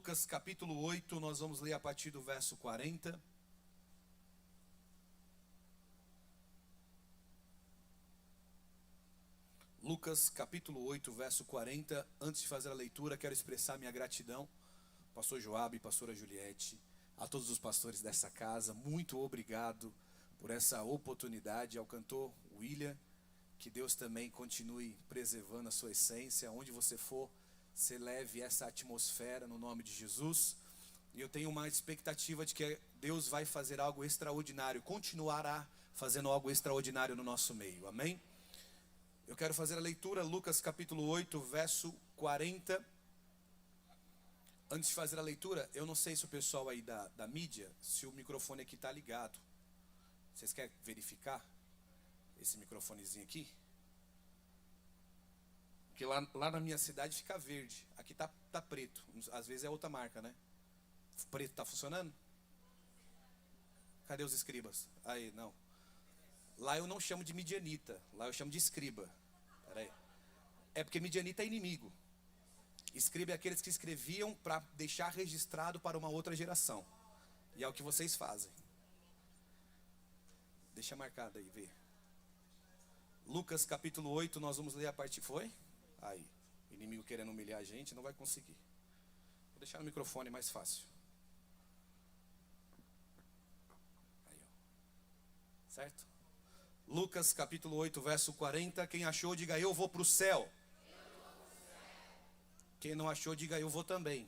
Lucas capítulo 8, nós vamos ler a partir do verso 40. Lucas capítulo 8, verso 40. Antes de fazer a leitura, quero expressar minha gratidão, pastor Joab e pastora Juliette, a todos os pastores dessa casa. Muito obrigado por essa oportunidade, ao cantor William. Que Deus também continue preservando a sua essência. Onde você for, você leve essa atmosfera no nome de Jesus. E eu tenho uma expectativa de que Deus vai fazer algo extraordinário, continuará fazendo algo extraordinário no nosso meio. Amém? Eu quero fazer a leitura, Lucas capítulo 8, verso 40. Antes de fazer a leitura, eu não sei se o pessoal aí da mídia, se o microfone aqui está ligado. Vocês querem verificar esse microfonezinho aqui? Porque lá na minha cidade fica verde, aqui tá preto. Às vezes é outra marca, né? Preto tá funcionando? Cadê os escribas? Aí, não. Lá eu não chamo de midianita, lá eu chamo de escriba. Peraí. É porque midianita é inimigo. Escriba é aqueles que escreviam para deixar registrado para uma outra geração. E é o que vocês fazem. Deixa marcado aí, vê. Lucas capítulo 8, nós vamos ler a parte... Foi? Aí, inimigo querendo humilhar a gente, não vai conseguir. Vou deixar no microfone mais fácil. Aí, ó. Certo? Lucas capítulo 8, verso 40. Quem achou, diga eu vou para o céu. Quem não achou, diga eu vou também.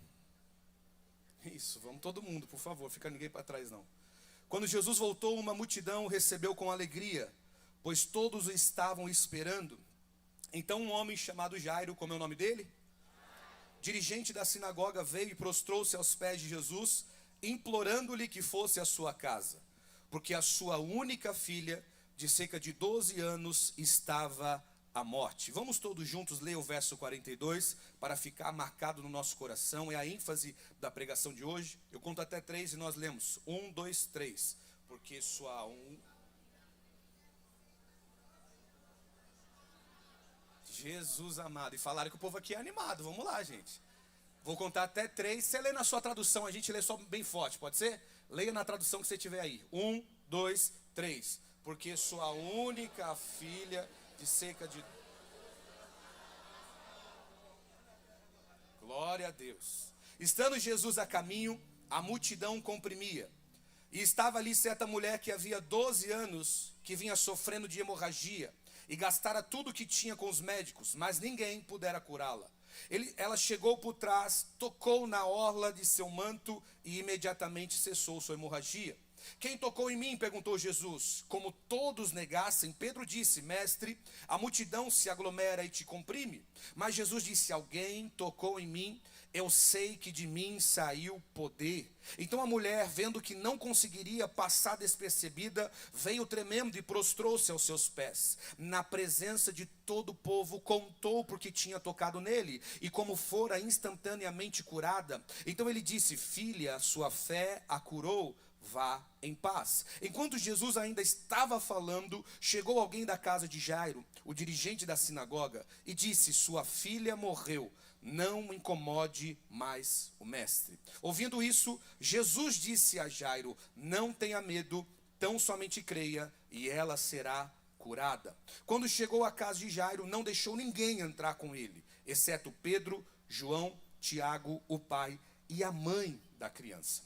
Isso, vamos todo mundo, por favor, fica ninguém para trás não. Quando Jesus voltou, uma multidão o recebeu com alegria, pois todos o estavam esperando. Então um homem chamado Jairo, como é o nome dele? Dirigente da sinagoga, veio e prostrou-se aos pés de Jesus, implorando-lhe que fosse à sua casa, porque a sua única filha, de cerca de 12 anos, estava à morte. Vamos todos juntos ler o verso 42, para ficar marcado no nosso coração. É a ênfase da pregação de hoje. Eu conto até 3 e nós lemos 1, 2, 3. Porque sua Jesus amado. E falaram que o povo aqui é animado. Vamos lá, gente. Vou contar até 3. Você lê na sua tradução, a gente lê só bem forte, pode ser? Leia na tradução que você tiver aí. 1, 2, 3. Porque sua única filha, de cerca de... Glória a Deus. Estando Jesus a caminho, a multidão comprimia. E estava ali certa mulher que havia 12 anos, que vinha sofrendo de hemorragia, e gastara tudo o que tinha com os médicos, mas ninguém pudera curá-la. Ela chegou por trás, tocou na orla de seu manto, e imediatamente cessou sua hemorragia. Quem tocou em mim? Perguntou Jesus. Como todos negassem, Pedro disse: Mestre, a multidão se aglomera e te comprime. Mas Jesus disse: alguém tocou em mim, eu sei que de mim saiu poder. Então a mulher, vendo que não conseguiria passar despercebida, veio tremendo e prostrou-se aos seus pés. Na presença de todo o povo, contou porque tinha tocado nele, e como fora instantaneamente curada. Então ele disse: filha, sua fé a curou, vá em paz. Enquanto Jesus ainda estava falando, chegou alguém da casa de Jairo, o dirigente da sinagoga, e disse: sua filha morreu, não incomode mais o mestre. Ouvindo isso, Jesus disse a Jairo: não tenha medo, tão somente creia, e ela será curada. Quando chegou à casa de Jairo, não deixou ninguém entrar com ele, exceto Pedro, João, Tiago, o pai e a mãe da criança.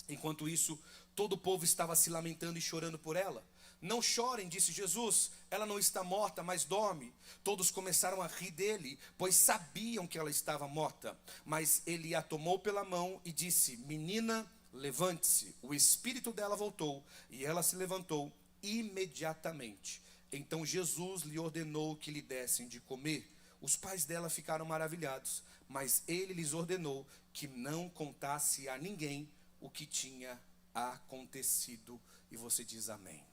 Enquanto isso, todo o povo estava se lamentando e chorando por ela. Não chorem, disse Jesus, ela não está morta, mas dorme. Todos começaram a rir dele, pois sabiam que ela estava morta. Mas ele a tomou pela mão e disse: menina, levante-se. O espírito dela voltou e ela se levantou imediatamente. Então Jesus lhe ordenou que lhe dessem de comer. Os pais dela ficaram maravilhados, mas ele lhes ordenou que não contasse a ninguém o que tinha acontecido. E você diz amém.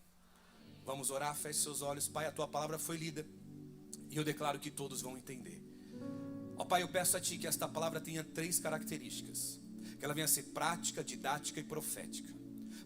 Vamos orar, feche seus olhos. Pai, a tua palavra foi lida e eu declaro que todos vão entender. Ó Pai, eu peço a ti que esta palavra tenha 3 características: que ela venha a ser prática, didática e profética.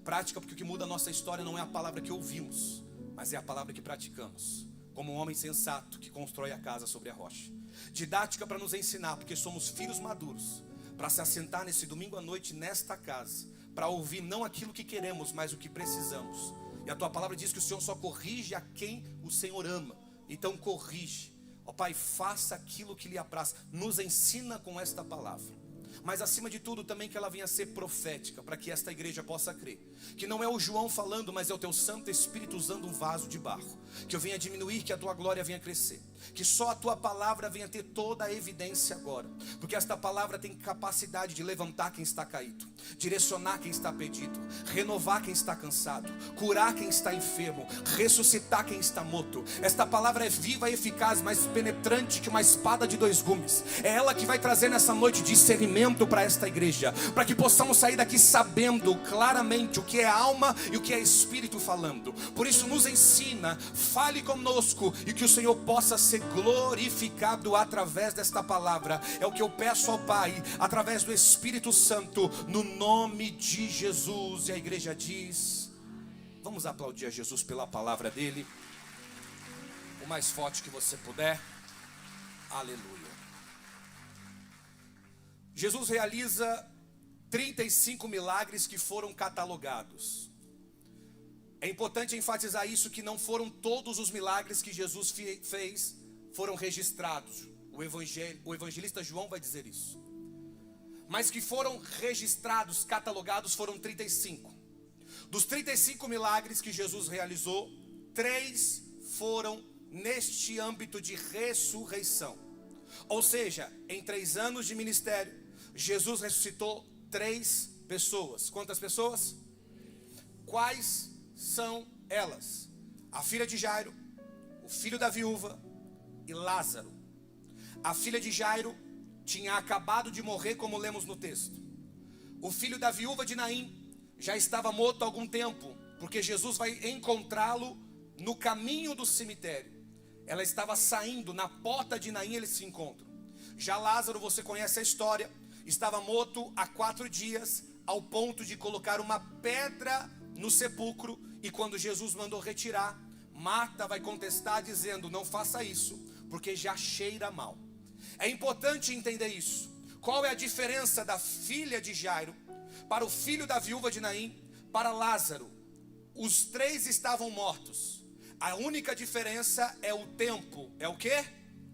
Prática porque o que muda a nossa história não é a palavra que ouvimos, mas é a palavra que praticamos, como um homem sensato que constrói a casa sobre a rocha. Didática para nos ensinar, porque somos filhos maduros, para se assentar nesse domingo à noite nesta casa, para ouvir não aquilo que queremos, mas o que precisamos. E a tua palavra diz que o Senhor só corrige a quem o Senhor ama. Então corrige, ó Pai, faça aquilo que lhe apraz, nos ensina com esta palavra. Mas acima de tudo também que ela venha a ser profética, para que esta igreja possa crer que não é o João falando, mas é o teu Santo Espírito usando um vaso de barro. Que eu venha diminuir, que a tua glória venha crescer, que só a tua palavra venha ter toda a evidência agora, porque esta palavra tem capacidade de levantar quem está caído, direcionar quem está perdido, renovar quem está cansado, curar quem está enfermo, ressuscitar quem está morto. Esta palavra é viva e eficaz, mais penetrante que uma espada de dois gumes. É ela que vai trazer nessa noite discernimento para esta igreja, para que possamos sair daqui sabendo claramente o que é alma e o que é espírito falando. Por isso nos ensina, fale conosco, e que o Senhor possa ser glorificado através desta palavra. É o que eu peço ao Pai, através do Espírito Santo, no nome de Jesus. E a igreja diz: vamos aplaudir a Jesus pela palavra dele, o mais forte que você puder. Aleluia. Jesus realiza 35 milagres que foram catalogados. É importante enfatizar isso, que não foram todos os milagres que Jesus fez foram registrados. O evangelista João vai dizer isso. Mas que foram registrados, catalogados, foram 35. Dos 35 milagres que Jesus realizou, 3 foram neste âmbito de ressurreição. Ou seja, em 3 anos de ministério, Jesus ressuscitou 3 pessoas. Quantas pessoas? Quais são elas? A filha de Jairo, o filho da viúva e Lázaro. A filha de Jairo tinha acabado de morrer, como lemos no texto. O filho da viúva de Naim já estava morto há algum tempo, porque Jesus vai encontrá-lo no caminho do cemitério. Ela estava saindo, na porta de Naim eles se encontram. Já Lázaro, você conhece a história, estava morto há 4 dias, ao ponto de colocar uma pedra no sepulcro. E quando Jesus mandou retirar, Marta vai contestar dizendo: não faça isso, porque já cheira mal. É importante entender isso. Qual é a diferença da filha de Jairo para o filho da viúva de Naim, para Lázaro? Os 3 estavam mortos. A única diferença é o tempo. É o quê?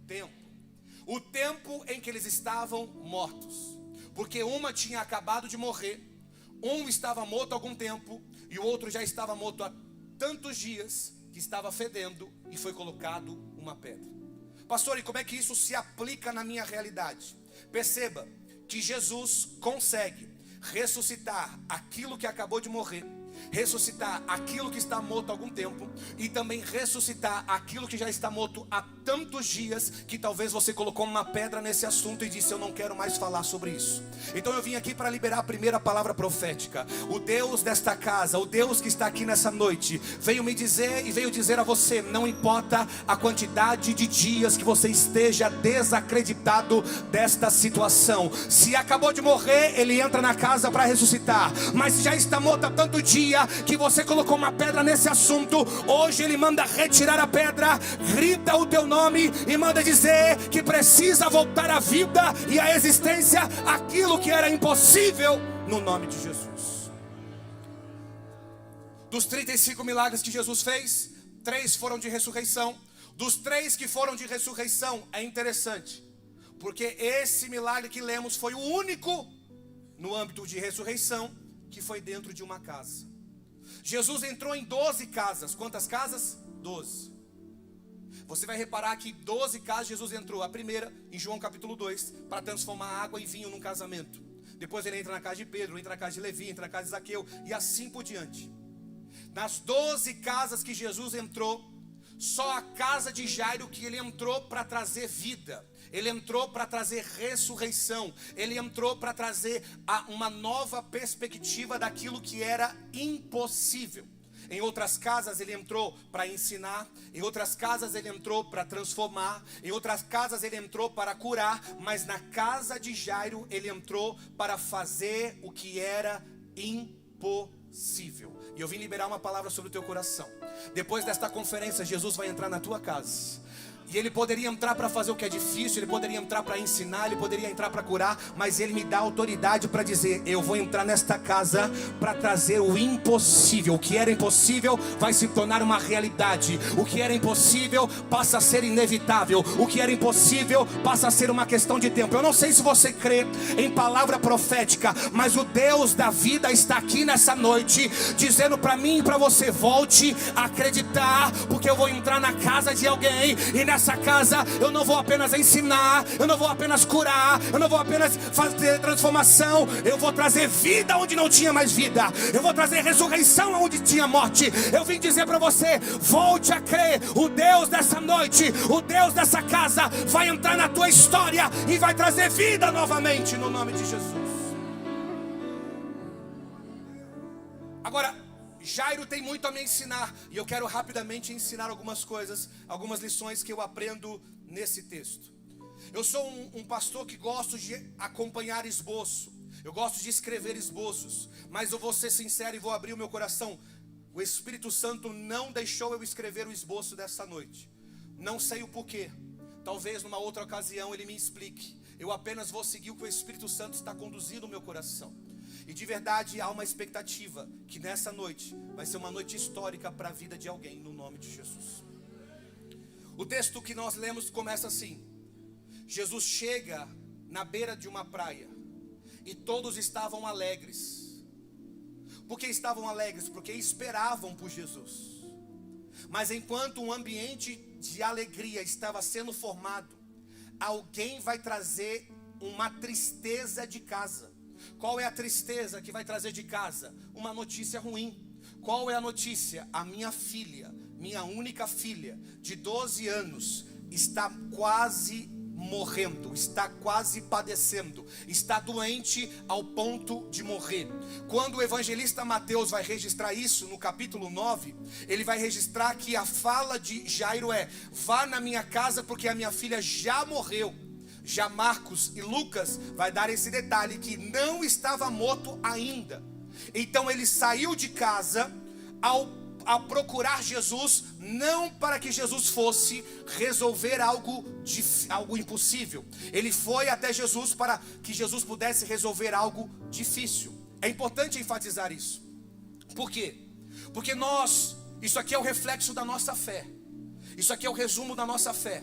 Tempo. O tempo em que eles estavam mortos. Porque uma tinha acabado de morrer, um estava morto há algum tempo, e o outro já estava morto há tantos dias, que estava fedendo, e foi colocado uma pedra. Pastor, e como é que isso se aplica na minha realidade? Perceba que Jesus consegue ressuscitar aquilo que acabou de morrer, ressuscitar aquilo que está morto há algum tempo, e também ressuscitar aquilo que já está morto há tantos dias, que talvez você colocou uma pedra nesse assunto e disse: eu não quero mais falar sobre isso. Então eu vim aqui para liberar a primeira palavra profética. O Deus desta casa, o Deus que está aqui nessa noite, veio me dizer e veio dizer a você: não importa a quantidade de dias que você esteja desacreditado desta situação, se acabou de morrer, ele entra na casa para ressuscitar. Mas se já está morto há tanto dia que você colocou uma pedra nesse assunto, hoje ele manda retirar a pedra, grita o teu nome e manda dizer que precisa voltar à vida e à existência aquilo que era impossível, no nome de Jesus. Dos 35 milagres que Jesus fez, 3 foram de ressurreição. Dos 3 que foram de ressurreição, é interessante, porque esse milagre que lemos foi o único no âmbito de ressurreição que foi dentro de uma casa. Jesus entrou em 12 casas. Quantas casas? 12. Você vai reparar que 12 casas Jesus entrou. A primeira, em João capítulo 2, para transformar água em vinho num casamento. Depois ele entra na casa de Pedro, entra na casa de Levi, entra na casa de Zaqueu, e assim por diante. Nas 12 casas que Jesus entrou, só a casa de Jairo que ele entrou para trazer vida, ele entrou para trazer ressurreição, ele entrou para trazer uma nova perspectiva daquilo que era impossível. Em outras casas ele entrou para ensinar, em outras casas ele entrou para transformar, em outras casas ele entrou para curar, mas na casa de Jairo ele entrou para fazer o que era impossível. E eu vim liberar uma palavra sobre o teu coração. Depois desta conferência, Jesus vai entrar na tua casa. E ele poderia entrar para fazer o que é difícil, ele poderia entrar para ensinar, ele poderia entrar para curar, mas ele me dá autoridade para dizer: eu vou entrar nesta casa para trazer o impossível. O que era impossível vai se tornar uma realidade. O que era impossível passa a ser inevitável. O que era impossível passa a ser uma questão de tempo. Eu não sei se você crê em palavra profética, mas o Deus da vida está aqui nessa noite dizendo para mim e para você: volte a acreditar, porque eu vou entrar na casa de alguém, e nessa casa eu não vou apenas ensinar, eu não vou apenas curar, eu não vou apenas fazer transformação, eu vou trazer vida onde não tinha mais vida, eu vou trazer ressurreição onde tinha morte. Eu vim dizer para você: volte a crer. O Deus dessa noite, o Deus dessa casa vai entrar na tua história e vai trazer vida novamente, no nome de Jesus. Agora, Jairo tem muito a me ensinar, e eu quero rapidamente ensinar algumas coisas, algumas lições que eu aprendo nesse texto. Eu sou um pastor que gosto de acompanhar esboço, eu gosto de escrever esboços, mas eu vou ser sincero e vou abrir o meu coração. O Espírito Santo não deixou eu escrever o esboço dessa noite. Não sei o porquê, talvez numa outra ocasião ele me explique. Eu apenas vou seguir o que o Espírito Santo está conduzindo o meu coração. E de verdade há uma expectativa que nessa noite vai ser uma noite histórica para a vida de alguém, no nome de Jesus. O texto que nós lemos começa assim: Jesus chega na beira de uma praia e todos estavam alegres. Por que estavam alegres? Porque esperavam por Jesus. Mas enquanto um ambiente de alegria estava sendo formado, alguém vai trazer uma tristeza de casa. Qual é a tristeza que vai trazer de casa? Uma notícia ruim. Qual é a notícia? A minha filha, minha única filha, de 12 anos, está quase morrendo, está quase padecendo, está doente ao ponto de morrer. Quando o evangelista Mateus vai registrar isso no capítulo 9, ele vai registrar que a fala de Jairo é: vá na minha casa porque a minha filha já morreu. Já Marcos e Lucas vai dar esse detalhe que não estava morto ainda. Então ele saiu de casa ao procurar Jesus, não para que Jesus fosse resolver algo impossível. Ele foi até Jesus para que Jesus pudesse resolver algo difícil. É importante enfatizar isso. Por quê? Porque isso aqui é o reflexo da nossa fé. Isso aqui é o resumo da nossa fé.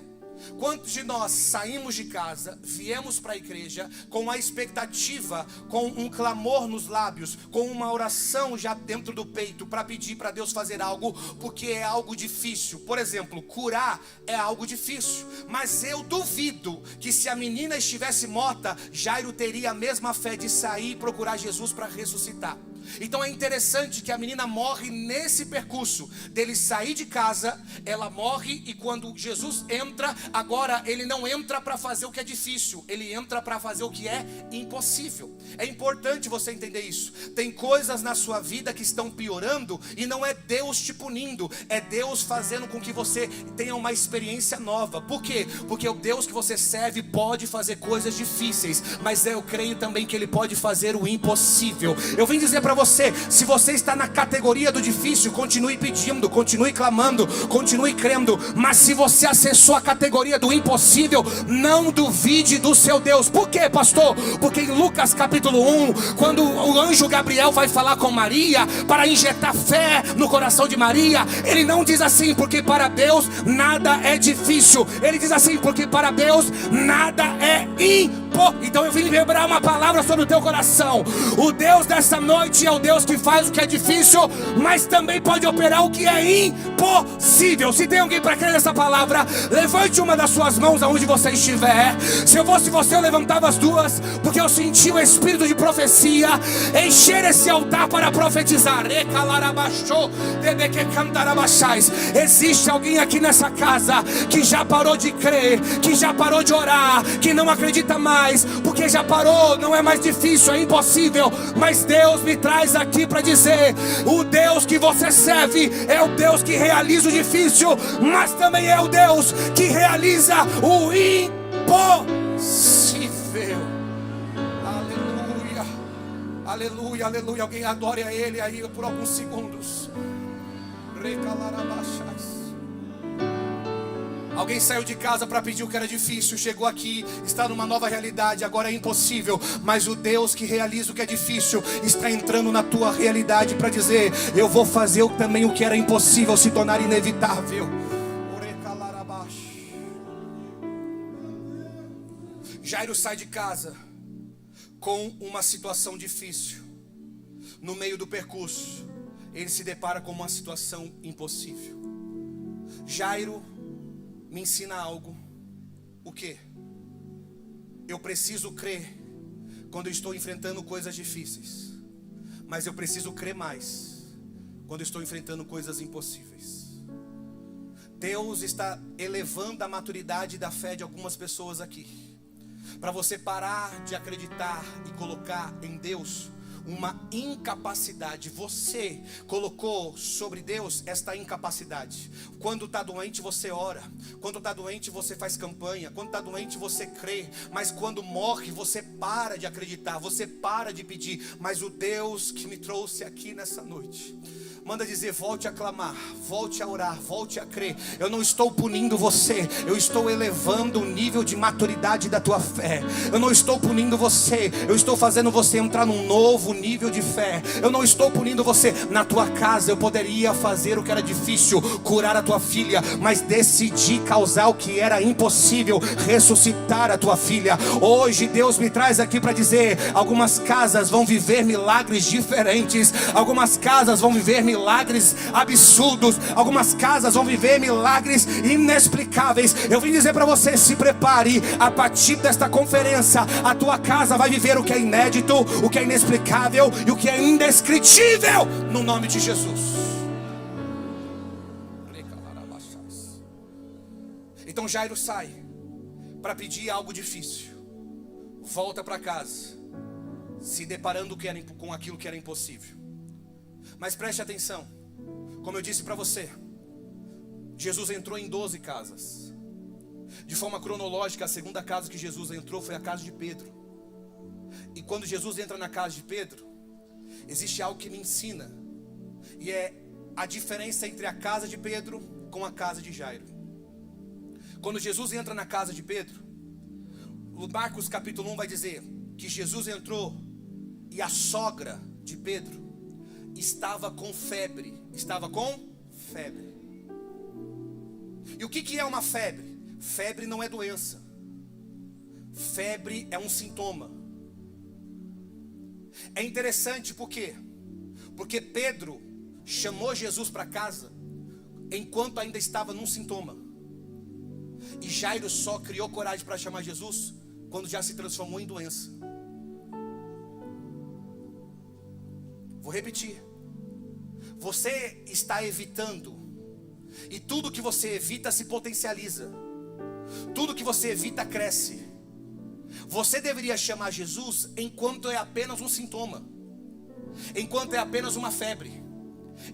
Quantos de nós saímos de casa, viemos para a igreja com a expectativa, com um clamor nos lábios, com uma oração já dentro do peito para pedir para Deus fazer algo, porque é algo difícil? Por exemplo, curar é algo difícil, mas eu duvido que se a menina estivesse morta, Jairo teria a mesma fé de sair e procurar Jesus para ressuscitar. Então é interessante que a menina morre nesse percurso dele sair de casa, ela morre, e quando Jesus entra, agora ele não entra para fazer o que é difícil, ele entra para fazer o que é impossível. É importante você entender isso. Tem coisas na sua vida que estão piorando e não é Deus te punindo, é Deus fazendo com que você tenha uma experiência nova. Por quê? Porque o Deus que você serve pode fazer coisas difíceis, mas eu creio também que Ele pode fazer o impossível. Eu vim dizer para você, se você está na categoria do difícil, continue pedindo, continue clamando, continue crendo. Mas se você acessou a categoria do impossível, não duvide do seu Deus. Por quê, pastor? Porque em Lucas capítulo 1, quando o anjo Gabriel vai falar com Maria para injetar fé no coração de Maria, ele não diz assim: porque para Deus nada é difícil. Ele diz assim: porque para Deus nada é impossível. Então eu vim liberar uma palavra sobre o teu coração. O Deus dessa noite é o Deus que faz o que é difícil, mas também pode operar o que é impossível. Se tem alguém para crer nessa palavra, levante uma das suas mãos aonde você estiver. Se eu fosse você, eu levantava as duas, porque eu senti o espírito de profecia encher esse altar para profetizar. Existe alguém aqui nessa casa que já parou de crer, que já parou de orar, que não acredita mais, porque já parou, não é mais difícil, é impossível. Mas Deus me traz aqui para dizer: o Deus que você serve é o Deus que realiza o difícil, mas também é o Deus que realiza o impossível. Aleluia, aleluia, aleluia. Alguém adore a Ele aí por alguns segundos. Alguém saiu de casa para pedir o que era difícil, chegou aqui, está numa nova realidade, agora é impossível, mas o Deus que realiza o que é difícil está entrando na tua realidade para dizer: eu vou fazer também o que era impossível se tornar inevitável. Jairo sai de casa com uma situação difícil. No meio do percurso, ele se depara com uma situação impossível. Jairo me ensina algo. O quê? Eu preciso crer quando eu estou enfrentando coisas difíceis, mas eu preciso crer mais quando eu estou enfrentando coisas impossíveis. Deus está elevando a maturidade da fé de algumas pessoas aqui, para você parar de acreditar e colocar em Deus uma incapacidade. Você colocou sobre Deus esta incapacidade. Quando está doente você ora, quando está doente você faz campanha, quando está doente você crê, mas quando morre você para de acreditar, você para de pedir. Mas o Deus que me trouxe aqui nessa noite manda dizer: volte a clamar, volte a orar, volte a crer. Eu não estou punindo você, eu estou elevando o nível de maturidade da tua fé. Eu não estou punindo você, eu estou fazendo você entrar num novo nível de fé. Eu não estou punindo você. Na tua casa eu poderia fazer o que era difícil, curar a tua filha, mas decidi causar o que era impossível, ressuscitar a tua filha. Hoje Deus me traz aqui para dizer: algumas casas vão viver milagres diferentes, algumas casas vão viver milagres absurdos, algumas casas vão viver milagres inexplicáveis. Eu vim dizer para você: se prepare. A partir desta conferência, a tua casa vai viver o que é inédito, o que é inexplicável e o que é indescritível, no nome de Jesus. Então Jairo sai para pedir algo difícil, volta para casa se deparando com aquilo que era impossível. Mas preste atenção, como eu disse para você, Jesus entrou em 12 casas. De forma cronológica, a segunda casa que Jesus entrou foi a casa de Pedro. E quando Jesus entra na casa de Pedro, existe algo que me ensina, e é a diferença entre a casa de Pedro com a casa de Jairo. Quando Jesus entra na casa de Pedro, o Marcos capítulo 1 vai dizer que Jesus entrou e a sogra de Pedro estava com febre. Estava com febre. E o que é uma febre? Febre não é doença. Febre é um sintoma. É interessante por quê? Porque Pedro chamou Jesus para casa enquanto ainda estava num sintoma. E Jairo só criou coragem para chamar Jesus quando já se transformou em doença. Vou repetir. Você está evitando, e tudo que você evita se potencializa. Tudo que você evita cresce. Você deveria chamar Jesus enquanto é apenas um sintoma, enquanto é apenas uma febre,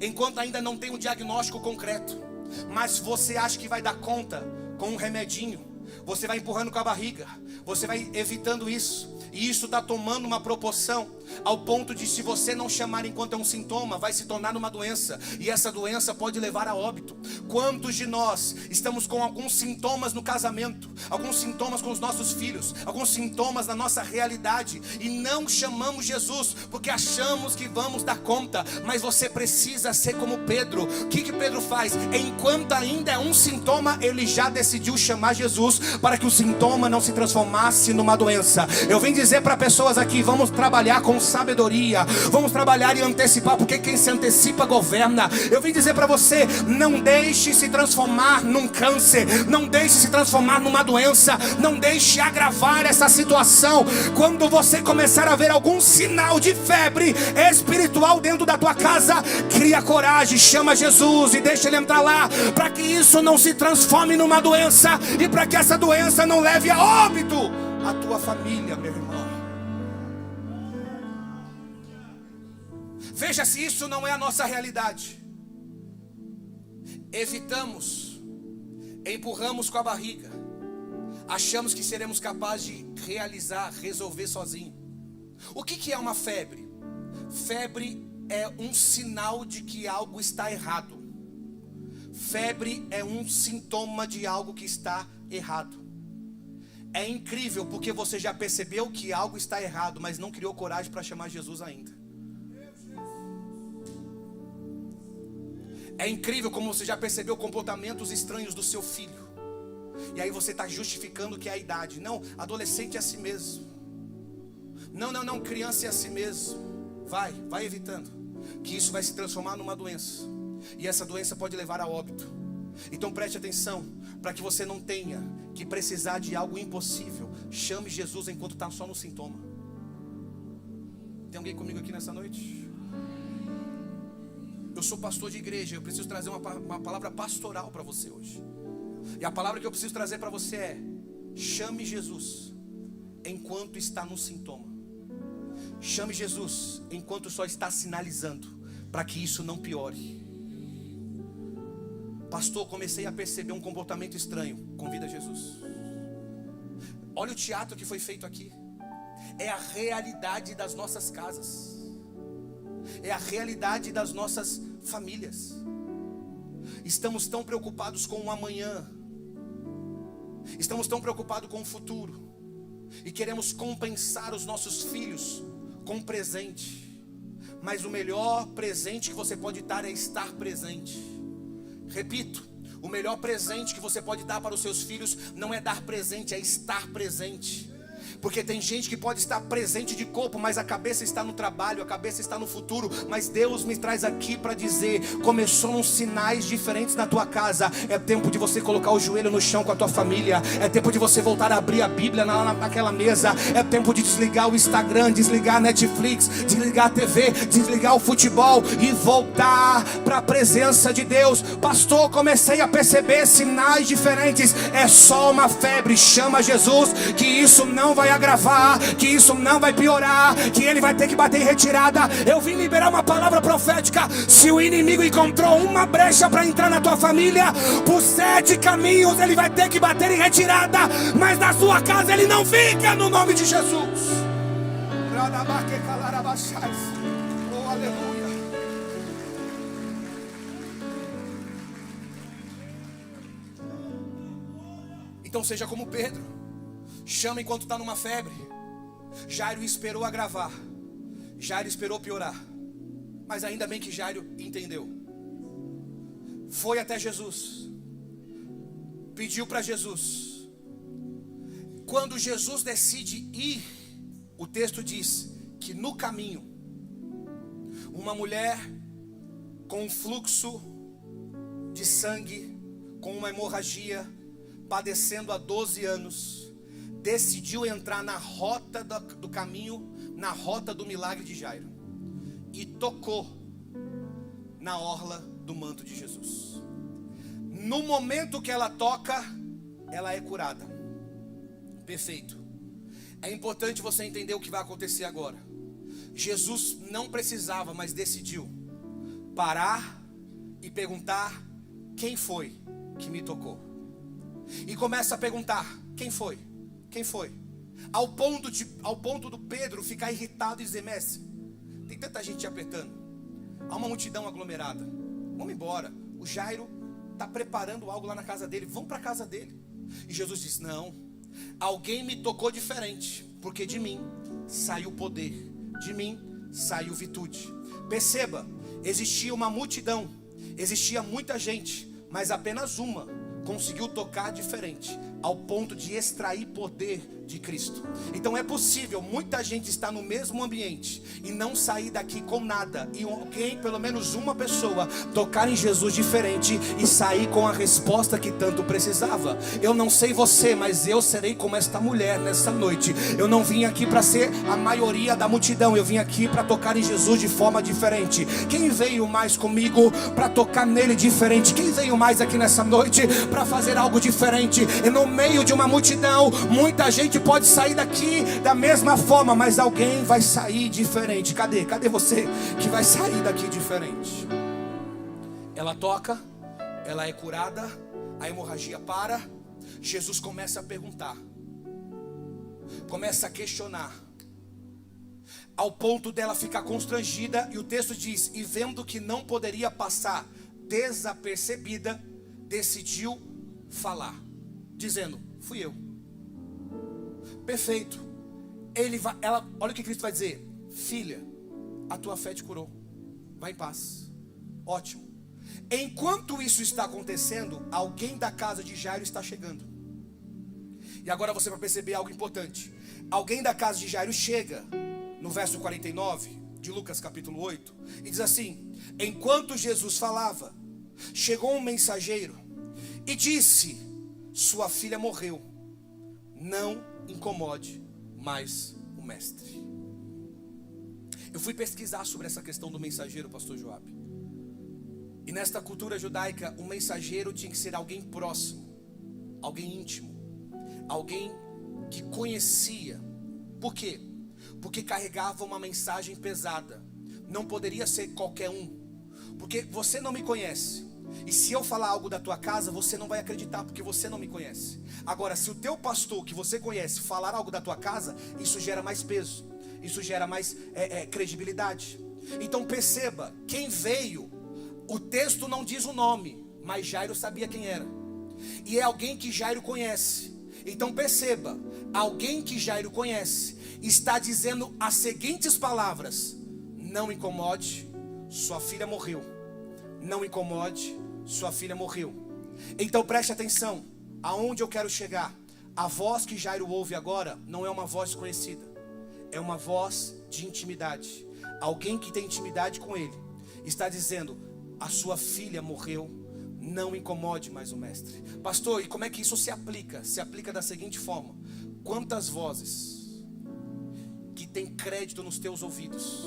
enquanto ainda não tem um diagnóstico concreto. Mas você acha que vai dar conta com um remedinho. Você vai empurrando com a barriga, você vai evitando isso. E isso está tomando uma proporção ao ponto de, se você não chamar enquanto é um sintoma, vai se tornar uma doença. E essa doença pode levar a óbito. Quantos de nós estamos com alguns sintomas no casamento, alguns sintomas com os nossos filhos, alguns sintomas na nossa realidade, e não chamamos Jesus porque achamos que vamos dar conta? Mas você precisa ser como Pedro. O que Pedro faz? Enquanto ainda é um sintoma, ele já decidiu chamar Jesus para que o sintoma não se transformasse numa doença. Eu vim dizer para pessoas aqui: vamos trabalhar com sabedoria, vamos trabalhar e antecipar, porque quem se antecipa governa. Eu vim dizer para você: não deixe se transformar num câncer, não deixe se transformar numa doença, não deixe agravar essa situação. Quando você começar a ver algum sinal de febre espiritual dentro da tua casa, cria coragem, chama Jesus e deixa ele entrar lá, para que isso não se transforme numa doença e para que essa doença não leve a óbito a tua família, meu irmão. Veja se isso não é a nossa realidade. Evitamos, empurramos com a barriga, achamos que seremos capazes de realizar, resolver sozinho. O que é uma febre? Febre é um sinal de que algo está errado. Febre é um sintoma de algo que está errado. É incrível porque você já percebeu que algo está errado, mas não criou coragem para chamar Jesus ainda. É incrível como você já percebeu comportamentos estranhos do seu filho. E aí você está justificando que é a idade. Não, adolescente é assim mesmo. Não, criança é assim mesmo. Vai evitando, que isso vai se transformar numa doença. E essa doença pode levar a óbito. Então preste atenção, para que você não tenha que precisar de algo impossível. Chame Jesus enquanto está só no sintoma. Tem alguém comigo aqui nessa noite? Eu sou pastor de igreja, eu preciso trazer uma palavra pastoral para você hoje. E a palavra que eu preciso trazer para você é: chame Jesus enquanto está no sintoma. Chame Jesus enquanto só está sinalizando, para que isso não piore. Pastor, comecei a perceber um comportamento estranho. Convida Jesus. Olha o teatro que foi feito aqui. É a realidade das nossas casas. É a realidade das nossas famílias. Estamos tão preocupados com o amanhã. Estamos tão preocupados com o futuro. E queremos compensar os nossos filhos com presente. Mas o melhor presente que você pode dar é estar presente. Repito, o melhor presente que você pode dar para os seus filhos não é dar presente, é estar presente. Porque tem gente que pode estar presente de corpo, mas a cabeça está no trabalho, a cabeça está no futuro. Mas Deus me traz aqui para dizer: começou uns sinais diferentes na tua casa. É tempo de você colocar o joelho no chão com a tua família. É tempo de você voltar a abrir a Bíblia naquela mesa. É tempo de desligar o Instagram, desligar a Netflix, desligar a TV, desligar o futebol e voltar para a presença de Deus. Pastor, comecei a perceber sinais diferentes. É só uma febre. Chama Jesus, que isso não vai agravar, que isso não vai piorar, que ele vai ter que bater em retirada. Eu vim liberar uma palavra profética. Se o inimigo encontrou uma brecha para entrar na tua família, por 7 caminhos ele vai ter que bater em retirada, mas na sua casa ele não fica, no nome de Jesus. Oh, aleluia. Então seja como Pedro. Chama enquanto está numa febre. Jairo esperou agravar. Jairo esperou piorar. Mas ainda bem que Jairo entendeu. Foi até Jesus. Pediu para Jesus. Quando Jesus decide ir, o texto diz que no caminho, uma mulher com um fluxo de sangue, com uma hemorragia, padecendo há 12 anos, decidiu entrar na rota do caminho, na rota do milagre de Jairo, e tocou na orla do manto de Jesus. No momento que ela toca, ela é curada. Perfeito. É importante você entender o que vai acontecer agora. Jesus não precisava, mas decidiu parar e perguntar: quem foi que me tocou? E começa a perguntar: quem foi? Quem foi? Ao ponto do Pedro ficar irritado e dizer: mestre, tem tanta gente te apertando, há uma multidão aglomerada, vamos embora. O Jairo está preparando algo lá na casa dele, vamos para a casa dele. E Jesus disse: não, alguém me tocou diferente, porque de mim saiu poder, de mim saiu virtude. Perceba, existia uma multidão, existia muita gente, mas apenas uma conseguiu tocar diferente, ao ponto de extrair poder de Cristo. Então é possível muita gente estar no mesmo ambiente e não sair daqui com nada, e alguém, pelo menos uma pessoa, tocar em Jesus diferente e sair com a resposta que tanto precisava. Eu não sei você, mas eu serei como esta mulher nessa noite. Eu não vim aqui para ser a maioria da multidão, eu vim aqui para tocar em Jesus de forma diferente. Quem veio mais comigo para tocar nele diferente? Quem veio mais aqui nessa noite para fazer algo diferente? E no meio de uma multidão, muita gente pode sair daqui da mesma forma, mas alguém vai sair diferente. Cadê você que vai sair daqui diferente? Ela toca, ela é curada, a hemorragia para. Jesus começa a perguntar, começa a questionar, ao ponto dela ficar constrangida. E o texto diz: e vendo que não poderia passar desapercebida, decidiu falar, dizendo: fui eu. Perfeito. Olha o que Cristo vai dizer: filha, a tua fé te curou, vai em paz. Ótimo. Enquanto isso está acontecendo, alguém da casa de Jairo está chegando. E agora você vai perceber algo importante. Alguém da casa de Jairo chega no verso 49 de Lucas capítulo 8 e diz assim: enquanto Jesus falava, chegou um mensageiro e disse: sua filha morreu, não incomode mais o mestre. Eu fui pesquisar sobre essa questão do mensageiro, pastor Joab. E nesta cultura judaica, um mensageiro tinha que ser alguém próximo, alguém íntimo, alguém que conhecia. Por quê? Porque carregava uma mensagem pesada. Não poderia ser qualquer um, porque você não me conhece. E se eu falar algo da tua casa, você não vai acreditar, porque você não me conhece. Agora, se o teu pastor que você conhece falar algo da tua casa, isso gera mais peso, isso gera mais credibilidade. Então perceba, quem veio, o texto não diz o nome, mas Jairo sabia quem era. E é alguém que Jairo conhece. Então perceba, alguém que Jairo conhece está dizendo as seguintes palavras: não incomode, sua filha morreu. Não incomode, sua filha morreu. Então preste atenção, aonde eu quero chegar. A voz que Jairo ouve agora não é uma voz desconhecida, é uma voz de intimidade. Alguém que tem intimidade com ele está dizendo: a sua filha morreu, não incomode mais o mestre. Pastor, e como é que isso se aplica? Se aplica da seguinte forma: quantas vozes que tem crédito nos teus ouvidos,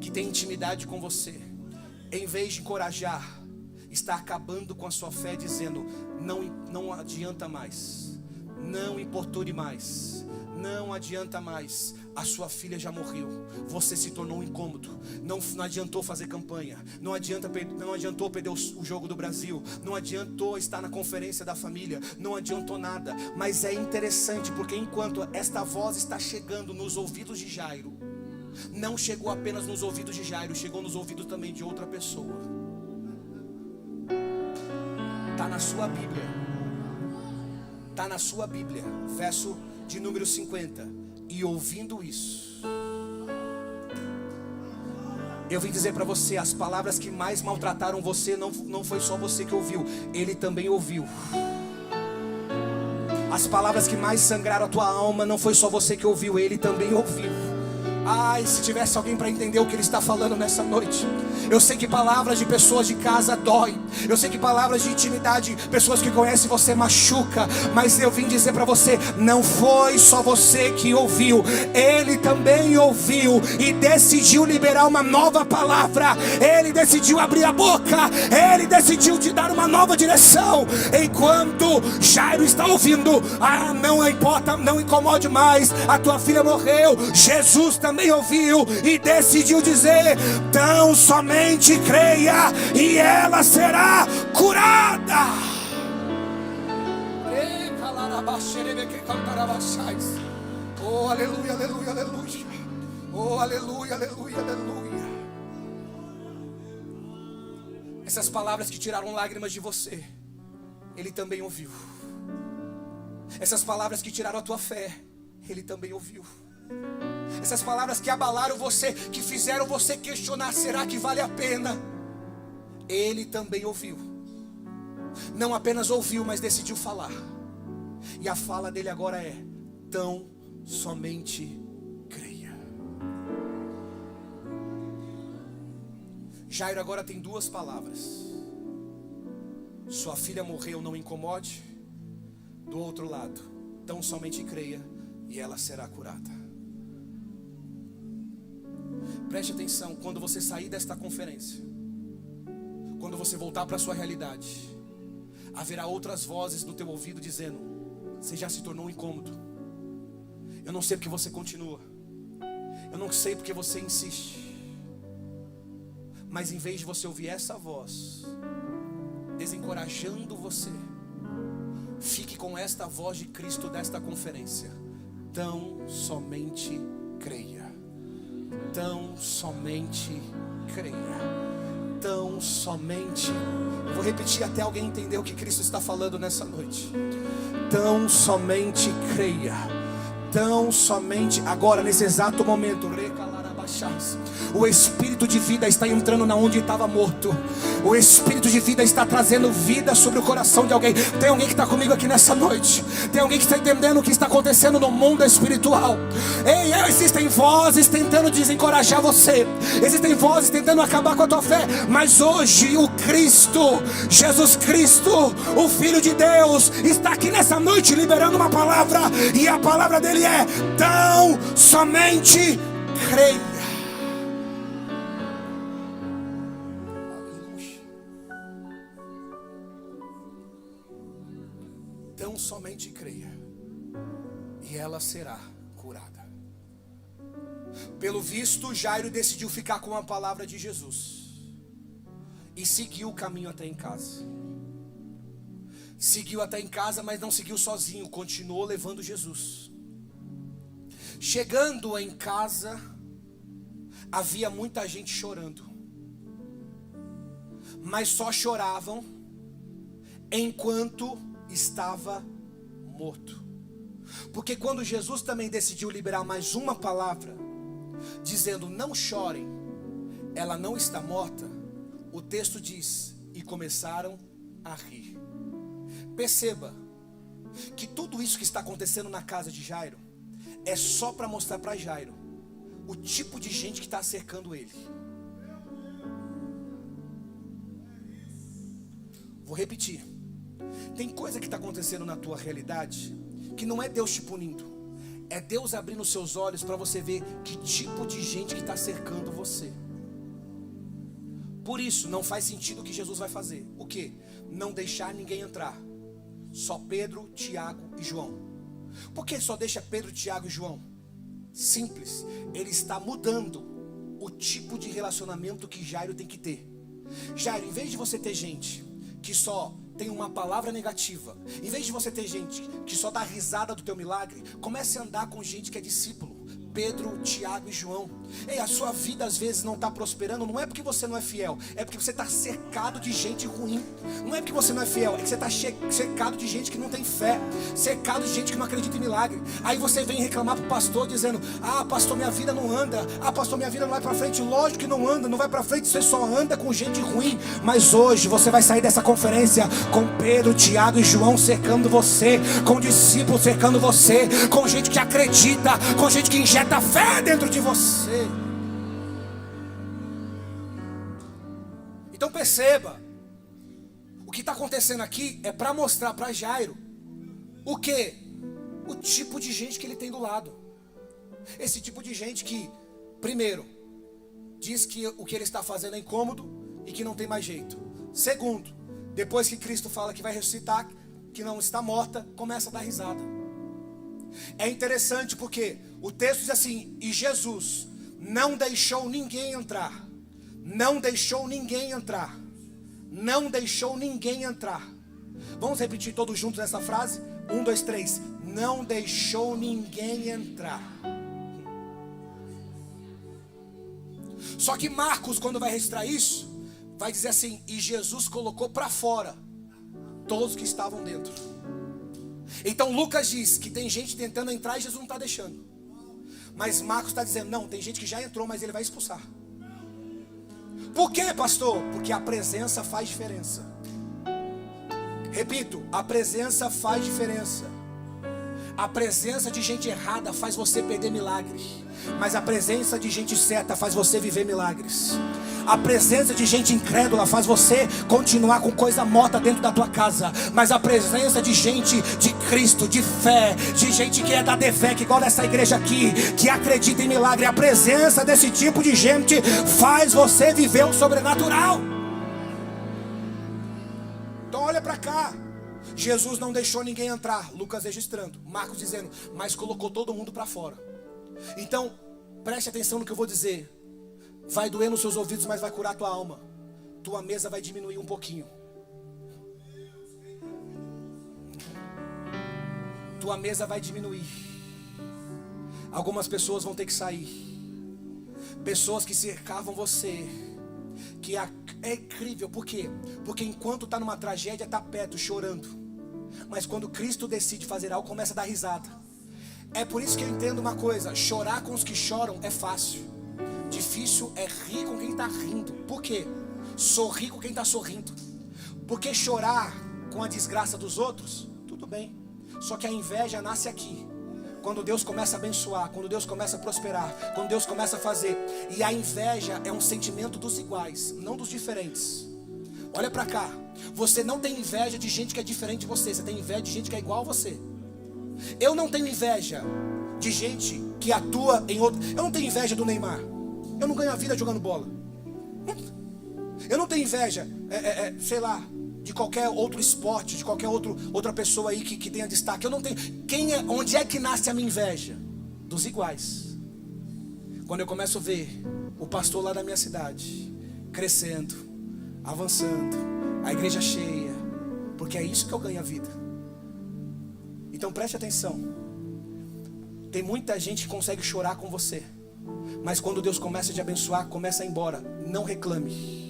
que tem intimidade com você, em vez de encorajar, está acabando com a sua fé, dizendo: não adianta mais, não importune mais, não adianta mais, a sua filha já morreu, você se tornou um incômodo, não adiantou fazer campanha, não adiantou perder o jogo do Brasil, não adiantou estar na conferência da família, não adiantou nada. Mas é interessante, porque enquanto esta voz está chegando nos ouvidos de Jairo, não chegou apenas nos ouvidos de Jairo, chegou nos ouvidos também de outra pessoa. Está na sua Bíblia. Está na sua Bíblia. Verso de número 50. E ouvindo isso, eu vim dizer para você: as palavras que mais maltrataram você, não foi só você que ouviu, ele também ouviu. As palavras que mais sangraram a tua alma, não foi só você que ouviu, ele também ouviu. Ai, se tivesse alguém para entender o que ele está falando nessa noite. Eu sei que palavras de pessoas de casa dói. Eu sei que palavras de intimidade, pessoas que conhecem você, machuca. Mas eu vim dizer para você: não foi só você que ouviu, ele também ouviu e decidiu liberar uma nova palavra. Ele decidiu abrir a boca, ele decidiu te dar uma nova direção. Enquanto Jairo está ouvindo: ah, não importa, não incomode mais, a tua filha morreu. Jesus também ouviu e decidiu dizer: tão somente creia e ela será curada. Oh, aleluia, aleluia, aleluia. Oh, aleluia, aleluia, aleluia. Essas palavras que tiraram lágrimas de você, ele também ouviu. Essas palavras que tiraram a tua fé, ele também ouviu. Essas palavras que abalaram você, que fizeram você questionar: será que vale a pena? Ele também ouviu. Não apenas ouviu, mas decidiu falar. E a fala dele agora é: tão somente creia. Jairo agora tem duas palavras: sua filha morreu, não incomode. Do outro lado: tão somente creia e ela será curada. Preste atenção, quando você sair desta conferência, quando você voltar para a sua realidade, haverá outras vozes no teu ouvido dizendo: você já se tornou um incômodo. Eu não sei porque você continua, eu não sei porque você insiste. Mas em vez de você ouvir essa voz desencorajando você, fique com esta voz de Cristo desta conferência: tão somente creia. Tão somente creia. tão somente. Eu vou repetir até alguém entender o que Cristo está falando nessa noite. Tão somente creia. Tão somente agora, nesse exato momento, o Espírito de vida está entrando na onde estava morto. O Espírito de vida está trazendo vida sobre o coração de alguém. Tem alguém que está comigo aqui nessa noite. Tem alguém que está entendendo o que está acontecendo no mundo espiritual. Ei, existem vozes tentando desencorajar você. Existem vozes tentando acabar com a tua fé. Mas hoje o Cristo, Jesus Cristo, o Filho de Deus, está aqui nessa noite liberando uma palavra. E a palavra dele é: tão somente creia. Tão somente creia, e ela será curada. Pelo visto, Jairo decidiu ficar com a palavra de Jesus e seguiu o caminho até em casa. Seguiu até em casa, mas não seguiu sozinho, continuou levando Jesus. Chegando em casa, havia muita gente chorando, mas só choravam enquanto estava morto. Porque quando Jesus também decidiu liberar mais uma palavra, dizendo: não chorem, ela não está morta, o texto diz: e começaram a rir. Perceba que tudo isso que está acontecendo na casa de Jairo é só para mostrar para Jairo o tipo de gente que está cercando ele. Vou repetir. Tem coisa que está acontecendo na tua realidade que não é Deus te punindo, é Deus abrindo os seus olhos para você ver que tipo de gente que está cercando você. Por isso não faz sentido o que Jesus vai fazer. O que? Não deixar ninguém entrar. Só Pedro, Tiago e João. Por que só deixa Pedro, Tiago e João? Simples. Ele está mudando o tipo de relacionamento que Jairo tem que ter. Jairo, em vez de você ter gente que só tem uma palavra negativa, em vez de você ter gente que só dá risada do teu milagre, comece a andar com gente que é discípulo. Pedro, Tiago e João. Ei, a sua vida às vezes não está prosperando. Não é porque você não é fiel, é porque você está cercado de gente ruim. Não é porque você não é fiel, é que você está cercado de gente que não tem fé, cercado de gente que não acredita em milagre. Aí você vem reclamar para o pastor dizendo: ah, pastor, minha vida não anda. Ah, pastor, minha vida não vai para frente. Lógico que não anda, não vai para frente. Você só anda com gente ruim. Mas hoje você vai sair dessa conferência com Pedro, Tiago e João cercando você, com discípulos cercando você, com gente que acredita, com gente que injeta fé dentro de você. Então perceba, o que está acontecendo aqui é para mostrar para Jairo o que? O tipo de gente que ele tem do lado. Esse tipo de gente que, primeiro, diz que o que ele está fazendo é incômodo e que não tem mais jeito. Segundo, depois que Cristo fala que vai ressuscitar, que não está morta, começa a dar risada. É interessante porque o texto diz assim: e Jesus não deixou ninguém entrar. Não deixou ninguém entrar. Não deixou ninguém entrar. Vamos repetir todos juntos essa frase? 1, 2, 3. Não deixou ninguém entrar. Só que Marcos, quando vai registrar isso, vai dizer assim: e Jesus colocou para fora todos que estavam dentro. Então Lucas diz que tem gente tentando entrar e Jesus não está deixando. Mas Marcos está dizendo: não, tem gente que já entrou, mas ele vai expulsar. Por quê, pastor? Porque a presença faz diferença. Repito, a presença faz diferença. A presença de gente errada faz você perder milagres, mas a presença de gente certa faz você viver milagres. A presença de gente incrédula faz você continuar com coisa morta dentro da tua casa, mas a presença de gente de Cristo, de fé, de gente que é da DEVEC, igual dessa igreja aqui, que acredita em milagre, a presença desse tipo de gente faz você viver o sobrenatural. Então olha para cá. Jesus não deixou ninguém entrar, Lucas registrando, Marcos dizendo, mas colocou todo mundo para fora. Então preste atenção no que eu vou dizer. Vai doer nos seus ouvidos, mas vai curar a tua alma. Tua mesa vai diminuir um pouquinho. Tua mesa vai diminuir. Algumas pessoas vão ter que sair. Pessoas que cercavam você, é incrível. Por quê? Porque enquanto está numa tragédia, está perto, chorando. Mas quando Cristo decide fazer algo, começa a dar risada. É por isso que eu entendo uma coisa: chorar com os que choram é fácil. Difícil é rir com quem está rindo. Por quê? Sorrir com quem está sorrindo. Porque chorar com a desgraça dos outros, tudo bem. Só que a inveja nasce aqui. Quando Deus começa a abençoar, quando Deus começa a prosperar, quando Deus começa a fazer. E a inveja é um sentimento dos iguais, não dos diferentes. Olha pra cá. Você não tem inveja de gente que é diferente de você. Você tem inveja de gente que é igual a você. Eu não tenho inveja de gente que atua em outro. Eu não tenho inveja do Neymar. Eu não ganho a vida jogando bola. Eu não tenho inveja, sei lá, de qualquer outro esporte, de qualquer outra pessoa aí que tenha destaque. Eu não tenho. Onde é que nasce a minha inveja? Dos iguais. Quando eu começo a ver o pastor lá da minha cidade crescendo, avançando, a igreja cheia, porque é isso que eu ganho a vida. Então preste atenção. Tem muita gente que consegue chorar com você, mas quando Deus começa a te abençoar, começa a ir embora. Não reclame.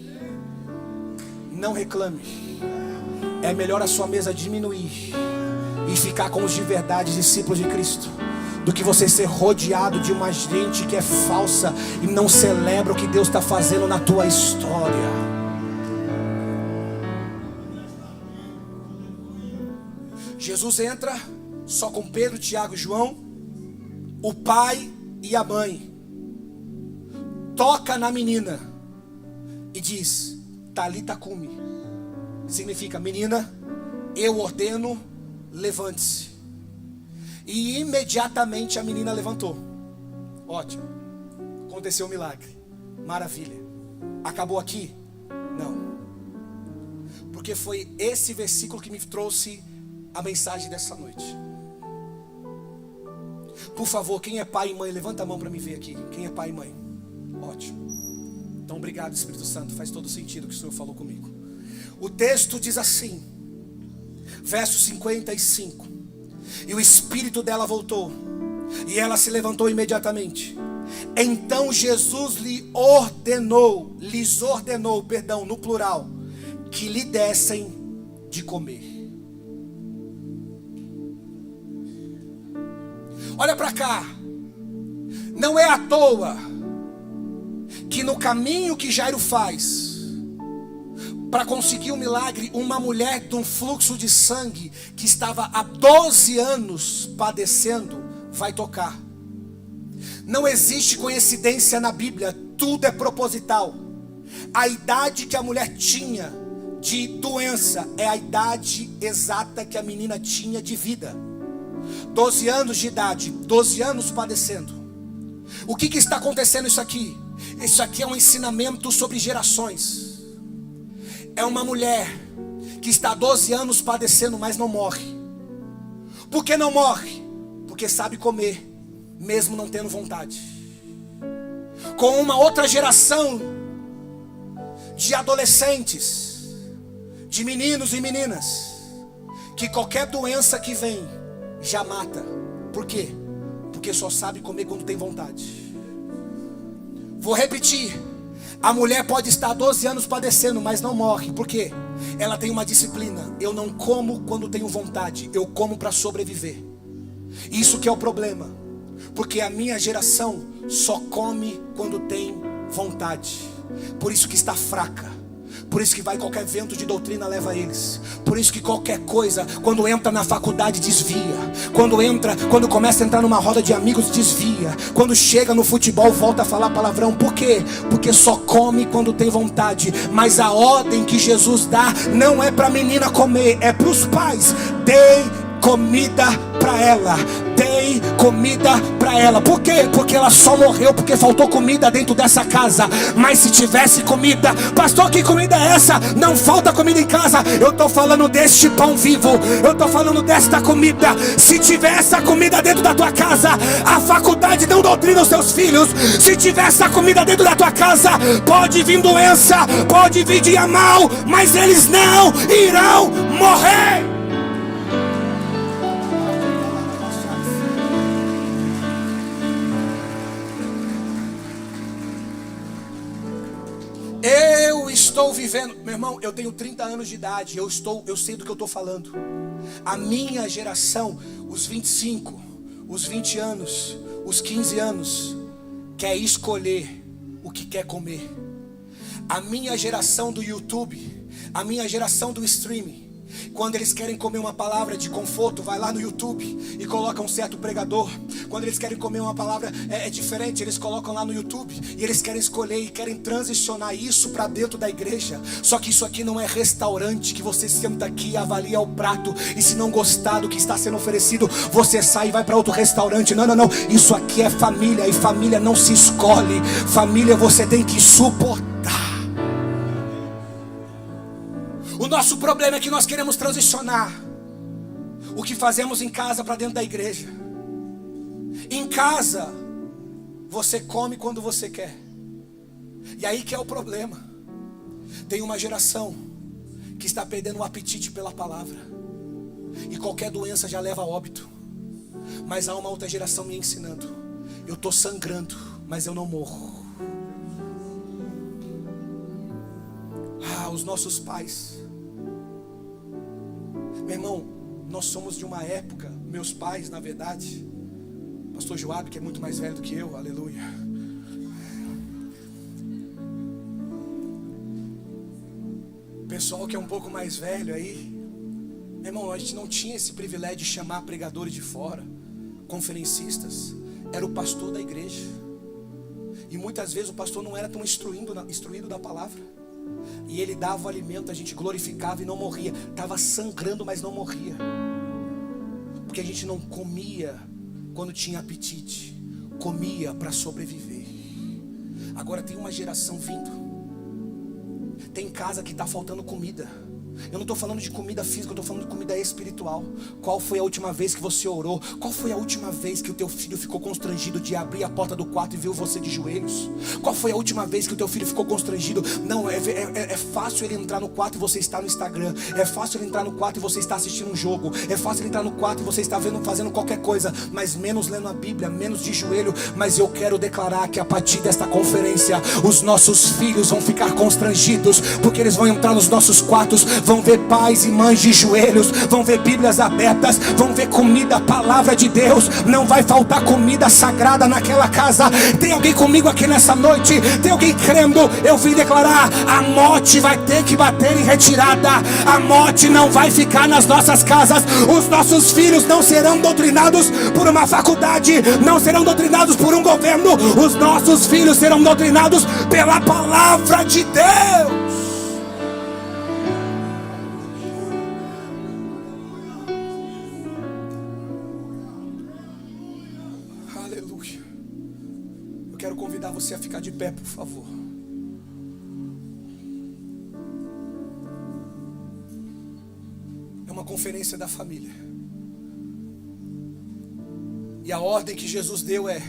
Não reclame. É melhor a sua mesa diminuir e ficar com os de verdade, discípulos de Cristo, do que você ser rodeado de uma gente que é falsa e não celebra o que Deus está fazendo na tua história. Jesus entra só com Pedro, Tiago e João, o pai e a mãe. Toca na menina e diz: Talita cumi. Significa: menina, eu ordeno, levante-se. E imediatamente a menina levantou. Ótimo. Aconteceu um milagre. Maravilha. Acabou aqui? Não. Porque foi esse versículo que me trouxe a mensagem dessa noite. Por favor, quem é pai e mãe, levanta a mão para me ver aqui. Quem é pai e mãe? Ótimo. Então obrigado, Espírito Santo. Faz todo sentido o que o Senhor falou comigo. O texto diz assim, verso 55: e o espírito dela voltou, e ela se levantou imediatamente. Então Jesus lhes ordenou, no plural, que lhe dessem de comer. Olha para cá. Não é à toa que no caminho que Jairo faz para conseguir um milagre, uma mulher de um fluxo de sangue que estava há 12 anos padecendo, vai tocar. Não existe coincidência na Bíblia, tudo é proposital. A idade que a mulher tinha de doença é a idade exata que a menina tinha de vida. 12 anos de idade, 12 anos padecendo. O que está acontecendo isso aqui? Isso aqui é um ensinamento sobre gerações. É uma mulher que está há 12 anos padecendo, mas não morre. Por que não morre? Porque sabe comer, mesmo não tendo vontade. Com uma outra geração de adolescentes, de meninos e meninas, que qualquer doença que vem já mata. Por quê? Porque só sabe comer quando tem vontade. Vou repetir. A mulher pode estar 12 anos padecendo, mas não morre. Por quê? Ela tem uma disciplina. Eu não como quando tenho vontade, eu como para sobreviver. Isso que é o problema. Porque a minha geração só come quando tem vontade. Por isso que está fraca. Por isso que vai qualquer vento de doutrina leva eles. Por isso que qualquer coisa, quando entra na faculdade, desvia. Quando começa a entrar numa roda de amigos, desvia. Quando chega no futebol, volta a falar palavrão. Por quê? Porque só come quando tem vontade. Mas a ordem que Jesus dá não é para a menina comer, é para os pais. Dei comida para ela. Dei comida para ela. Por quê? Porque ela só morreu porque faltou comida dentro dessa casa. Mas se tivesse comida, pastor, que comida é essa? Não falta comida em casa. Eu estou falando deste pão vivo. Eu estou falando desta comida. Se tiver essa comida dentro da tua casa, a faculdade não doutrina os seus filhos. Se tiver essa comida dentro da tua casa, pode vir doença, pode vir dia mal, mas eles não irão morrer. estou vivendo, meu irmão, eu tenho 30 anos de idade, eu sei do que eu estou falando. A minha geração, os 25, os 20 anos, os 15 anos, quer escolher o que quer comer. A minha geração do YouTube, a minha geração do streaming, quando eles querem comer uma palavra de conforto, vai lá no YouTube e coloca um certo pregador. Quando eles querem comer uma palavra diferente, eles colocam lá no YouTube. E eles querem escolher e querem transicionar isso para dentro da igreja. Só que isso aqui não é restaurante que você senta aqui e avalia o prato, e se não gostar do que está sendo oferecido, você sai e vai para outro restaurante. Não, não, não. Isso aqui é família, e família não se escolhe. Família você tem que suportar. O nosso problema é que nós queremos transicionar o que fazemos em casa para dentro da igreja. Em casa, você come quando você quer. E aí que é o problema. Tem uma geração que está perdendo o apetite pela palavra. E qualquer doença já leva a óbito. Mas há uma outra geração me ensinando. Eu estou sangrando, mas eu não morro. Os nossos pais. Meu irmão, nós somos de uma época, meus pais, na verdade, pastor Joab, que é muito mais velho do que eu, aleluia. Pessoal que é um pouco mais velho aí, meu irmão, a gente não tinha esse privilégio de chamar pregadores de fora, conferencistas, era o pastor da igreja. E muitas vezes o pastor não era tão instruído da palavra. E ele dava o alimento, a gente glorificava e não morria. Estava sangrando, mas não morria. Porque a gente não comia quando tinha apetite. Comia para sobreviver. Agora tem uma geração vindo. Tem casa que está faltando comida. Eu não estou falando de comida física, eu estou falando de comida espiritual. Qual foi a última vez que você orou? Qual foi a última vez que o teu filho ficou constrangido de abrir a porta do quarto e viu você de joelhos? Qual foi a última vez que o teu filho ficou constrangido? Não, é fácil ele entrar no quarto e você está no Instagram. É fácil ele entrar no quarto e você está assistindo um jogo. É fácil ele entrar no quarto e você está fazendo qualquer coisa, mas menos lendo a Bíblia, menos de joelho. Mas eu quero declarar que a partir desta conferência, os nossos filhos vão ficar constrangidos, porque eles vão entrar nos nossos quartos, vão ver pais e mães de joelhos, vão ver Bíblias abertas, vão ver comida, palavra de Deus. Não vai faltar comida sagrada naquela casa. Tem alguém comigo aqui nessa noite? Tem alguém crendo? Eu vim declarar: a morte vai ter que bater em retirada. A morte não vai ficar nas nossas casas. Os nossos filhos não serão doutrinados por uma faculdade, não serão doutrinados por um governo. Os nossos filhos serão doutrinados pela palavra de Deus. Quero convidar você a ficar de pé, por favor. É uma conferência da família. E a ordem que Jesus deu é: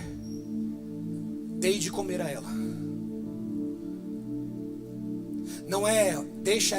dei de comer a ela. Não é deixa ela